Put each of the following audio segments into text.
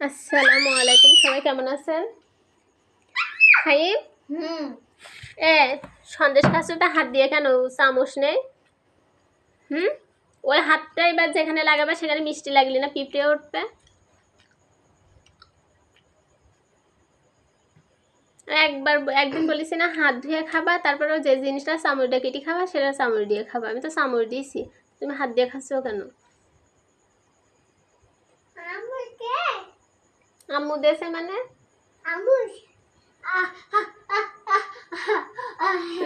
আসসালামু আলাইকুম, সবাই কেমন আছেন? খাইব এ সন্দেশ খাচ্ছটা হাত দিয়ে কেন? চামচ নেই? ওই হাতটা এবার যেখানে লাগাবে সেখানে মিষ্টি লাগলে না পিঁপড়ে উঠবে। একদিন বলেছি না হাত ধুয়ে খাবা, তারপরে যে জিনিসটা চামচ দিয়ে কেটে খাবা সেটা চামচ দিয়ে খাবা। আমি তো চামচ দিয়েছি, তুমি হাত দিয়ে খাচ্ছ কেন? আম্মু দেশে মানে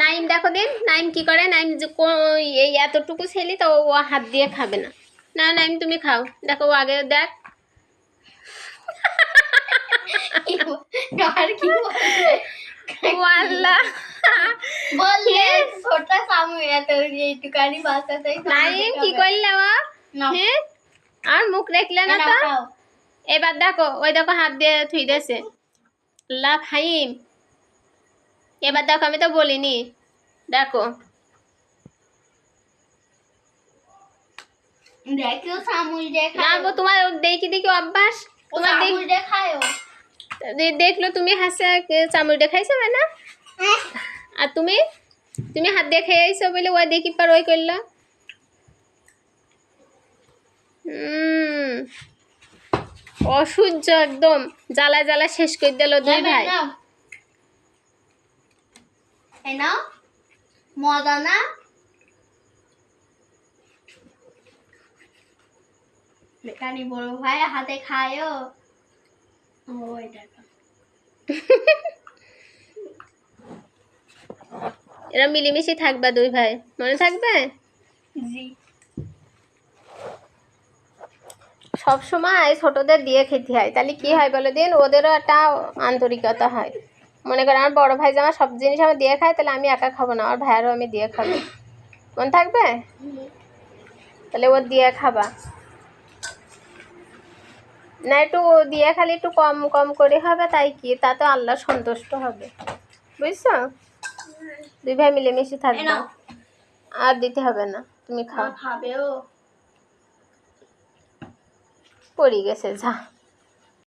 নাইম দেখো দিন, নাইম কি করে। নাইম এই এতটুকু ছেলে তো ও হাত দিয়ে খাবে না। না নাইম তুমি খাও, দেখো ও আগে দেখ। নাইম কি করলে হ্যাঁ আর মুখ রাখলে না তো। এবার দেখো ওই দেখো হাত দিয়ে থুই দিয়েছে। আল্লাহ ফাহিম, এবার দেখো আমি তো বলিনি। দেখো তোমার দেখি দেখি অভ্যাস, তোমার দেখলো তুমি হাসে চামচ দিয়ে খাইছো না। আর তুমি তুমি হাত দিয়ে খেয়ে আইছো বলে ওই দেখি পার ওই করলো। অসহ্য, একদম জ্বালা জ্বালা শেষ করে দিল দুই ভাই। মজা না? বেকারি বড় ভাই হাতে খায়ও। এরা মিলেমিশে থাকবা দুই ভাই, মনে থাকবে? সব সময় ছোটদের দিয়ে খেতে হয়, তাহলে কি হয় বলে দিন, ওদেরও একটা আন্তরিকতা হয়। মনে করেন আমার বড় ভাই যে আমার সব জিনিস আমার দিয়ে খায়, তাহলে আমি একা খাবো না, আমার ভাইয়ারও আমি দিয়ে খাবো। মনে থাকবে? তাহলে ও দিয়ে খাবা না, একটু দিয়ে খালি একটু কম কম করে হবে, তাই কি তাতে আল্লাহ সন্তুষ্ট হবে, বুঝছো? দুই ভাই মিলেমিশে থাকবে, আর দিতে হবে না, তুমি খাও। খাবেও পড়ে গেছে যা।